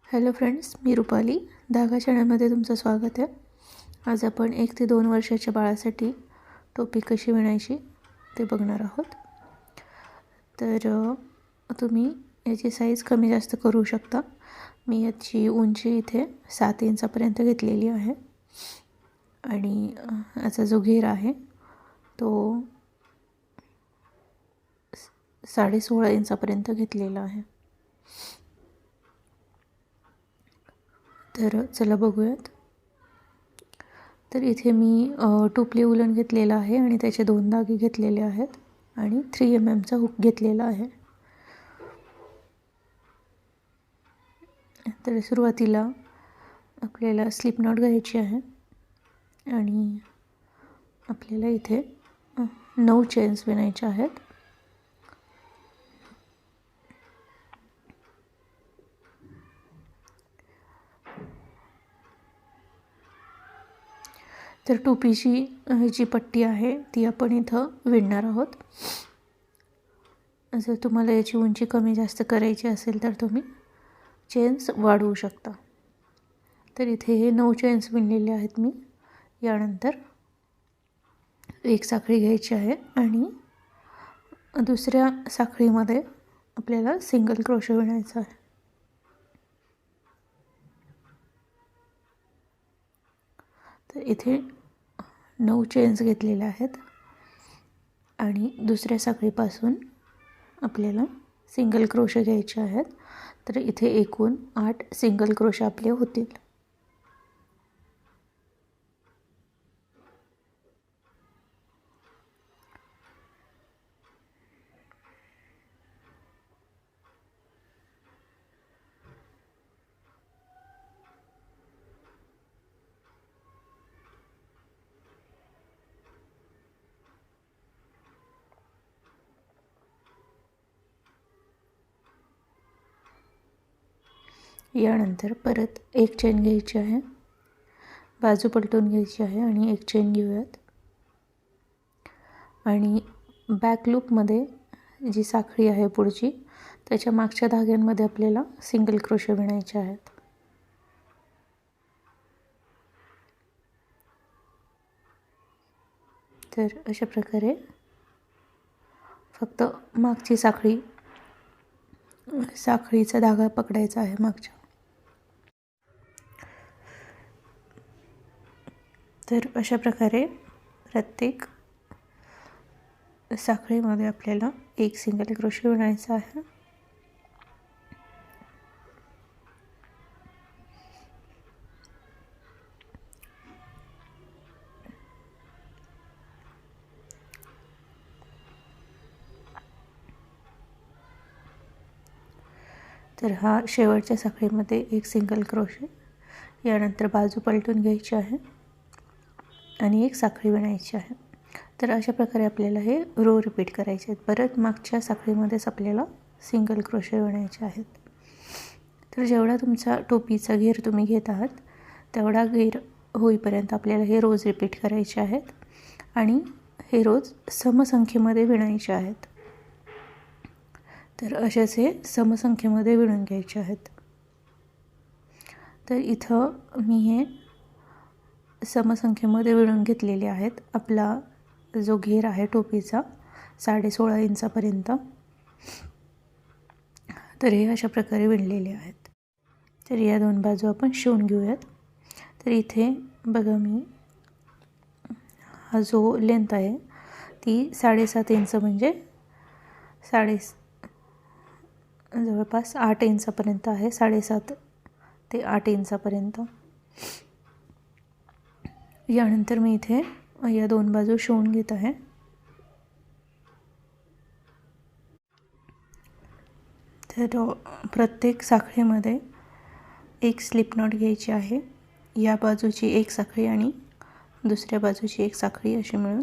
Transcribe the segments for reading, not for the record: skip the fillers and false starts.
Hello friends, मी रुपाली. धागा चॅनलमध्ये तुमचं स्वागत आहे. आज आपण 1 ते 2 वर्षाच्या बाळासाठी टोपी कशी विणायची ते बघणार आहोत. तर तुम्ही याची साईज कमी जास्त करू शकता. मी याची उंची इथे 7 इंचापर्यंत घेतलेली आहे आणि याचा जो घेर आहे तो 16.5 इंचापर्यंत घेतलेला आहे. तर चला बघूयात. तर इथे मी टोपली उलन घेतलेला आहे आणि त्याचे 2 धागे घेतलेले आहेत आणि 3 mmचा हुक घेतलेला आहे. तर सुरुवातीला आपल्याला स्लिप नॉट घ्यायची आहे आणि आपल्याला इथे 9 चेन्स विणायच्या आहेत. तर टोपीची जी पट्टी आहे ती आपण इथं विणणार आहोत. जर तुम्हाला याची उंची कमी जास्त करायची असेल तर तुम्ही चेन्स वाढवू शकता. तर इथे हे 9 चेन्स विणलेले आहेत मी. यानंतर एक साखळी घ्यायची आहे आणि दुसऱ्या साखळीमध्ये आपल्याला सिंगल क्रोशे विणायचा आहे. तर इथे 9 चेन्स घेतलेल्या आहेत आणि दुसऱ्या साखळीपासून आपल्याला सिंगल क्रोशे घ्यायचे आहेत. तर इथे एकूण 8 सिंगल क्रोशे आपले होतील. यानंतर परत एक चेन घ्यायची आहे, बाजू पलटून घ्यायची आहे आणि एक चेन घेऊयात आणि बॅक लूपमध्ये जी साखळी आहे पुढची त्याच्या मागच्या धाग्यांमध्ये आपल्याला सिंगल क्रोशे विणायचे आहेत. तर अशा प्रकारे फक्त मागची साखळीचा धागा पकडायचा आहे मागच्या. तर अशा प्रकारे प्रत्येक साखळीमध्ये आपल्याला एक सिंगल क्रोशे विणायचा आहे. तर हा शेवटच्या साखळीमध्ये एक सिंगल क्रोशे. यानंतर बाजू पलटून घ्यायची आहे आणि एक साखळी विणायची आहे. तर अशा प्रकारे आपल्याला हे रो रिपीट करायचे आहेत. परत मागच्या साखळीमध्येच आपल्याला सिंगल क्रोशे विणायचे आहेत. तर जेवढा तुमचा टोपीचा घेर तुम्ही घेत आहात तेवढा घेर होईपर्यंत आपल्याला हे रोज रिपीट करायचे आहेत आणि हे रोज समसंख्येमध्ये विणायचे आहेत. तर असेच हे समसंख्येमध्ये विणून घ्यायचे आहेत. तर इथं मी हे समसंख्येमध्ये विणून घेतलेले आहेत. आपला जो घेर आहे टोपीचा 16.5 इंचापर्यंत, तर हे अशा प्रकारे विणलेले आहेत. तर या 2 बाजू आपण शिवून घेऊयात. तर इथे बघा, मी हा जो लेंथ आहे ती 7.5 इंच म्हणजे जवळपास 8 इंचापर्यंत आहे. 7.5 ते 8 इंचापर्यंत. यानंतर मी इथे या 2 बाजू शिवून घेत आहे. तर प्रत्येक साखळीमध्ये एक स्लिप नॉट घ्यायची आहे. या बाजूची एक साखळी आणि दुसऱ्या बाजूची एक साखळी अशी मिळून.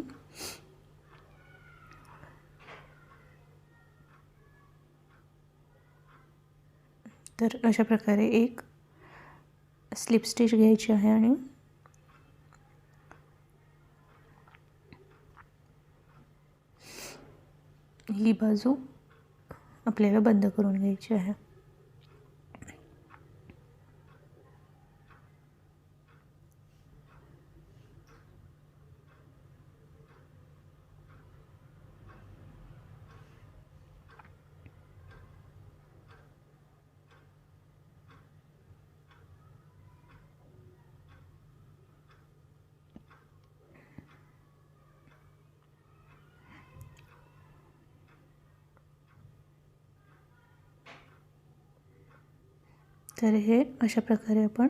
तर अशा प्रकारे एक स्लिप स्टिच घ्यायची आहे आणि ही बाजू आपल्याला बंद करून घ्यायची आहे. तर हे अशा प्रकारे आपण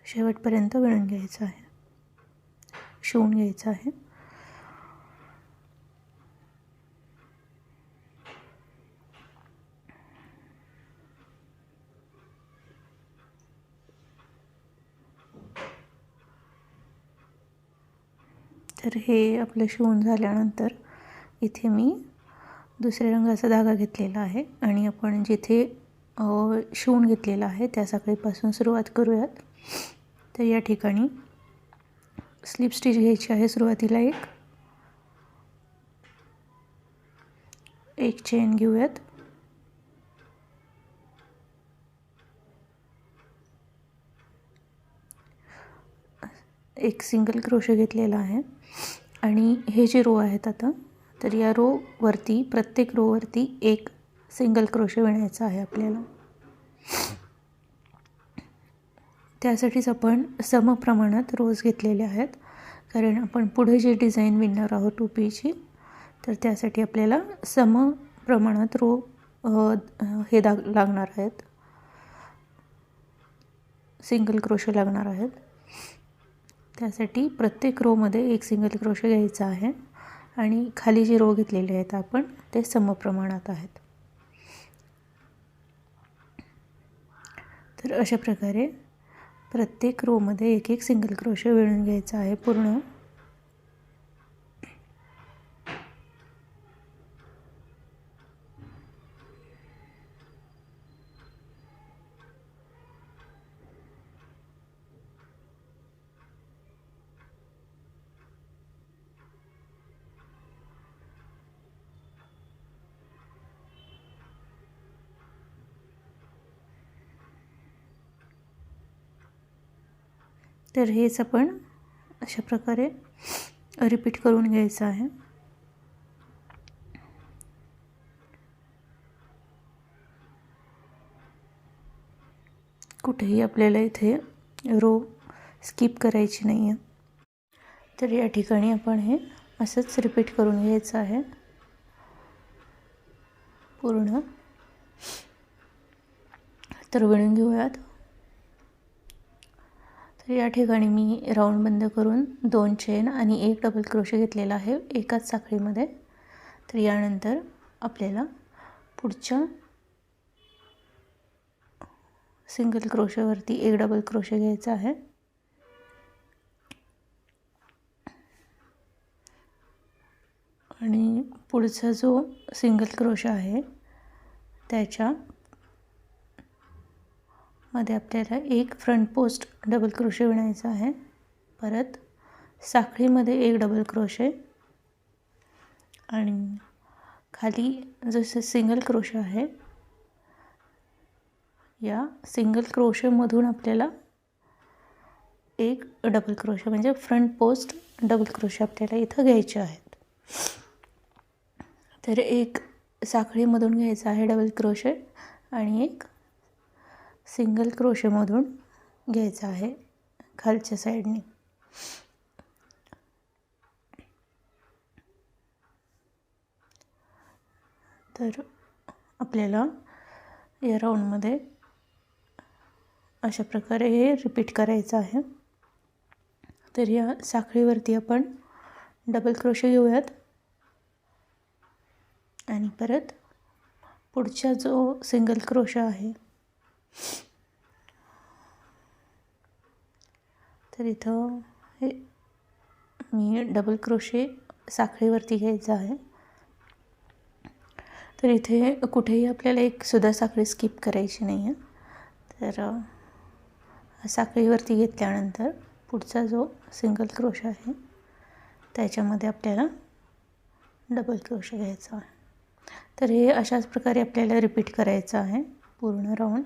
शेवटपर्यंत विणून घ्यायचं आहे, शिवून घ्यायचं आहे. तर हे आपलं शिवून झाल्यानंतर इथे मी दुसऱ्या रंगाचा धागा घेतलेला आहे आणि आपण जिथे शिवून घेतलेला आहे त्या साखळीपासून सुरुवात करूयात. तर या ठिकाणी स्लिप स्टिच घ्यायची आहे. सुरुवातीला एक चेन घेऊयात. एक सिंगल क्रोशे घेतलेला आहे आणि हे जे रो आहेत आता, तर या रोवरती प्रत्येक रोवरती एक सिंगल क्रोशे विणायचा आहे आपल्याला. त्यासाठीच आपण समप्रमाणात रोज घेतलेले आहेत, कारण आपण पुढे जे डिझाईन विणणार आहोत टोपीची, तर त्यासाठी आपल्याला समप्रमाणात रो हे लागणार आहेत, सिंगल क्रोशे लागणार आहेत. त्यासाठी प्रत्येक रोमध्ये एक सिंगल क्रोशे घ्यायचा आहे आणि खाली जे रो घेतलेले आहेत आपण ते समप्रमाणात आहेत. तर अशा प्रकारे प्रत्येक रोमध्ये एक एक सिंगल क्रोशे विणून घ्यायचा आहे पूर्ण. तर हेच आपण अशा प्रकारे रिपीट करून घ्यायचं आहे. कुठेही आपल्याला इथे रो स्किप करायची नाही आहे. तर या ठिकाणी आपण हे असंच रिपीट करून घ्यायचं आहे पूर्ण. तर विणून घेऊयात. तर या ठिकाणी मी राऊंड बंद करून 2 चेन आणि 1 डबल क्रोशे घेतलेला आहे एकाच साखळीमध्ये. तर यानंतर आपल्याला पुढच्या सिंगल क्रोशेवरती 1 डबल क्रोशे घ्यायचा आहे आणि पुढचा जो सिंगल क्रोशा आहे त्याच्या मध्ये आपल्याला एक फ्रंट पोस्ट डबल क्रोशे विणायचा आहे. परत साखळीमध्ये 1 डबल क्रोशे आणि खाली जसे सिंगल क्रोशे आहे या सिंगल क्रोशेमधून आपल्याला 1 डबल क्रोशे म्हणजे फ्रंट पोस्ट डबल क्रोशे आपल्याला इथं घ्यायचे आहेत. तर एक साखळीमधून घ्यायचा आहे डबल क्रोशे आणि एक सिंगल क्रोशेमधून घ्यायचा आहे खालच्या साईडने. तर आपल्याला या राऊंडमध्ये अशा प्रकारे हे रिपीट करायचं आहे. तर या साखळीवरती आपण डबल क्रोशे घेऊयात आणि परत पुढचा जो सिंगल क्रोशा आहे तर इथं हे मी डबल क्रोशे साखळीवरती घ्यायचं आहे. तर इथे कुठेही आपल्याला एक सुद्धा साखळी स्किप करायची नाही आहे. तर साखळीवरती घेतल्यानंतर पुढचा जो सिंगल क्रोशा आहे त्याच्यामध्ये आपल्याला डबल क्रोशे घ्यायचा आहे. तर हे अशाच प्रकारे आपल्याला रिपीट करायचं आहे पूर्ण राऊंड.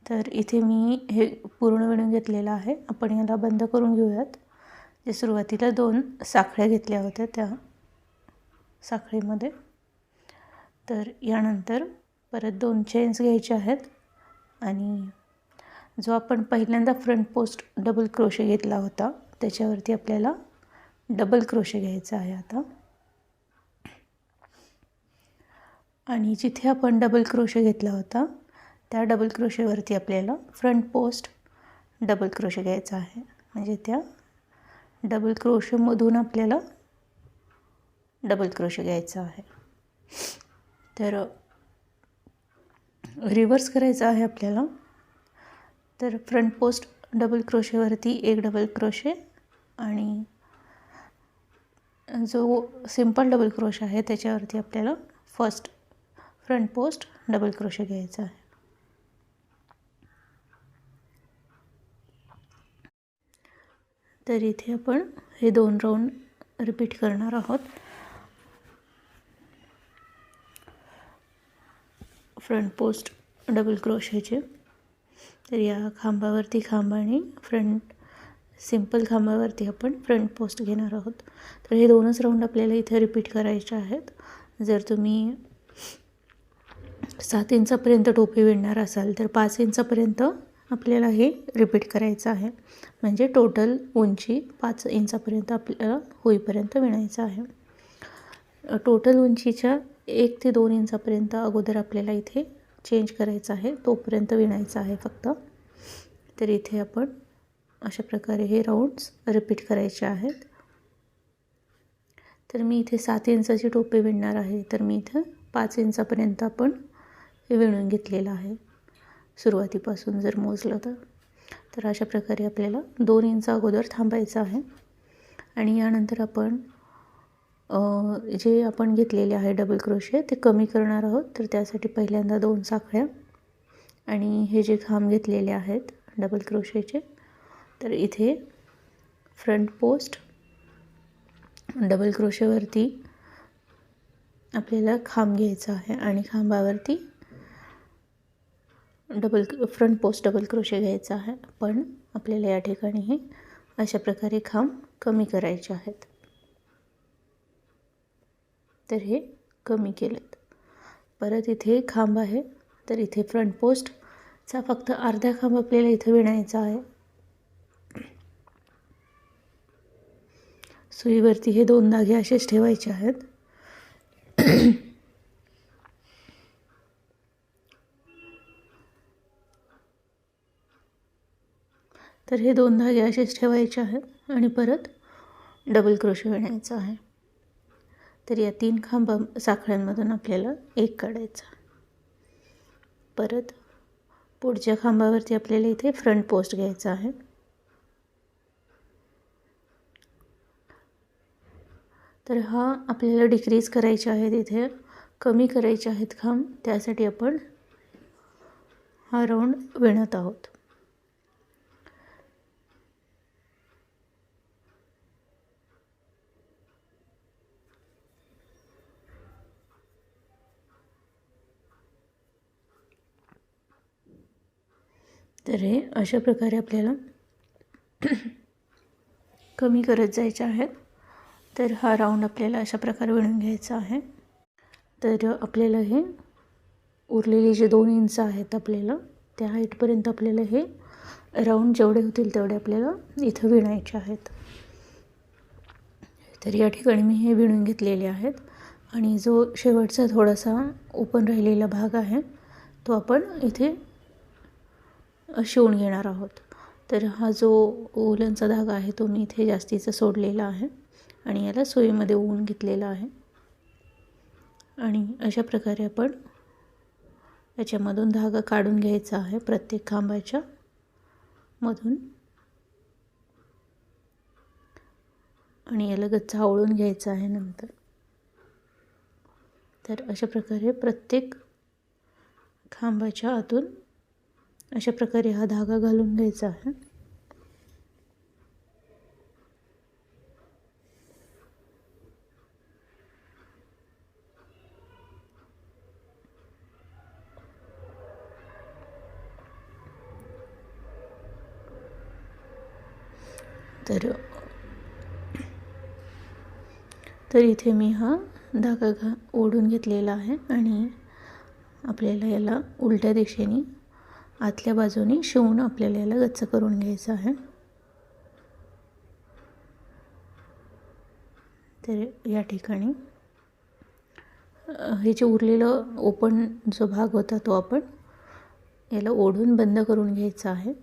तर इथे मी हे पूर्ण विणून घेतलेलं आहे. आपण याला बंद करून घेऊयात. जे सुरुवातीला 2 साखळ्या घेतल्या होत्या त्या साखळीमध्ये. तर यानंतर परत 2 चेन्स घ्यायचे आहेत आणि जो आपण पहिल्यांदा फ्रंट पोस्ट डबल क्रोशे घेतला होता त्याच्यावरती आपल्याला डबल क्रोशे घ्यायचा आहे आता. आणि जिथे आपण डबल क्रोशे घेतला होता त्या डबल क्रोशेवरती आपल्याला फ्रंट पोस्ट डबल क्रोशे घ्यायचा आहे. म्हणजे त्या डबल क्रोशेमधून आपल्याला डबल क्रोशे घ्यायचा आहे. तर रिवर्स करायचं आहे आपल्याला. तर फ्रंट पोस्ट डबल क्रोशेवरती एक डबल क्रोशे आणि जो सिंपल डबल क्रोश आहे त्याच्यावरती आपल्याला first front post double crochet घ्यायचा आहे. तर इथे आपण हे 2 राऊंड रिपीट करणार आहोत. फ्रंट पोस्ट डबल क्रोशेचे. तर या खांबावरती खांब आणि फ्रंट सिंपल खांबावरती आपण फ्रंट पोस्ट घेणार आहोत. तर हे 2च राऊंड आपल्याला इथे रिपीट करायचे आहेत. जर तुम्ही 7 इंचापर्यंत टोपी विणणार असाल तर 5 इंचापर्यंत आपल्याला हे रिपीट करायचं आहे. म्हणजे टोटल उंची 5 इंचापर्यंत आपल्याला होईपर्यंत विणायचं आहे. टोटल उंचीच्या 1 ते 2 इंचापर्यंत अगोदर आपल्याला इथे चेंज करायचं आहे, तोपर्यंत विणायचं आहे फक्त. तर इथे आपण अशा प्रकारे हे राऊंड्स रिपीट करायचे आहेत. तर मी इथे 7 इंचाची टोपी विणणार आहे, तर मी इथे 5 इंचापर्यंत आपण हे विणून घेतलेलं आहे सुरुवातीपासून जर मोजलं तर अशा प्रकारे आपल्याला 2 इंच अगोदर थांबायचं आहे. आणि यानंतर आपण जे आपण घेतलेले आहे डबल क्रोशे ते कमी करणार आहोत. तर त्यासाठी पहिल्यांदा 2 साखळ्या आणि हे जे खांब घेतलेले आहेत डबल क्रोशेचे, तर इथे फ्रंट पोस्ट डबल क्रोशेवरती आपल्याला खांब घ्यायचा आहे आणि खांबावरती फ्रंट पोस्ट डबल क्रोशे घ्यायचा आहे. पण आपल्याला या ठिकाणी हे अशा प्रकारे खांब कमी करायचे आहेत. तर हे कमी केलेत. परत इथे खांब आहे, तर इथे फ्रंट पोस्टचा फक्त अर्धा खांब आपल्याला इथे विणायचा आहे. सुईवरती हे 2 धागे असेच ठेवायचे आहेत. तर हे 2 धागे असेच ठेवायचे आहेत आणि परत डबल क्रोशे विणायचा आहे. तर या 3 साखळ्यांमधून आपल्याला एक काढायचा. परत पुढच्या खांबावरती आपल्याला इथे फ्रंट पोस्ट घ्यायचा आहे. तर हा आपल्याला डिक्रीज करायचे आहेत, इथे कमी करायचे आहेत खांब. त्यासाठी आपण हा राऊंड विणत आहोत. तर हे अशा प्रकारे आपल्याला कमी करत जायचे आहेत. तर हा राऊंड आपल्याला अशा प्रकारे विणून घ्यायचा आहे. तर आपल्याला हे उरलेले जे 2 इंच आहेत आपल्याला त्या हाईटपर्यंत आपल्याला हे राऊंड जेवढे होतील तेवढे आपल्याला इथं विणायचे आहेत. तर या ठिकाणी मी हे विणून घेतलेले आहेत आणि जो शेवटचा थोडासा ओपन राहिलेला भाग आहे तो आपण इथे शिवून घेणार आहोत. तर हा जो उलनचा धागा आहे तो मी इथे जास्तीचा सोडलेला आहे आणि याला सुईमध्ये ओवून घेतलेला आहे. आणि अशा प्रकारे आपण याच्यामधून धागा काढून घ्यायचा आहे प्रत्येक खांबाच्या मधून आणि याला गच्च आवळून घ्यायचं आहे नंतर. तर अशा प्रकारे प्रत्येक खांबाच्या आतून अशा प्रकारे हा धागा घालून घ्यायचा आहे. तर इथे मी हा धागा ओढून घेतलेला आहे आणि आपल्याला याला उलट्या दिशेने आतल्या बाजूने शिवून आपल्याला याला गच्च करून घ्यायचं आहे. तर या ठिकाणी हे जे उरलेलं ओपन जो भाग होता तो आपण याला ओढून बंद करून घ्यायचा आहे.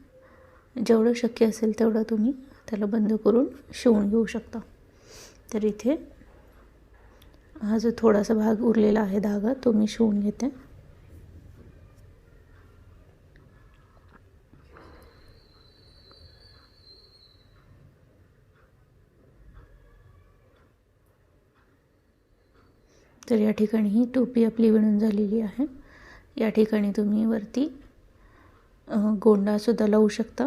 जेवढं शक्य असेल तेवढं तुम्ही त्याला बंद करून शिवून घेऊ शकता. तर इथे हा जो थोडासा भाग उरलेला आहे धागा तो मी शिवून घेते. तर या ठिकाणी ही टोपी आपली विणून झालेली आहे. या ठिकाणी तुम्ही वरती गोंडासुद्धा लावू शकता.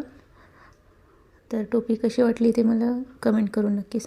तर टोपी कशी वाटली ते मला कमेंट करून नक्की सांगा.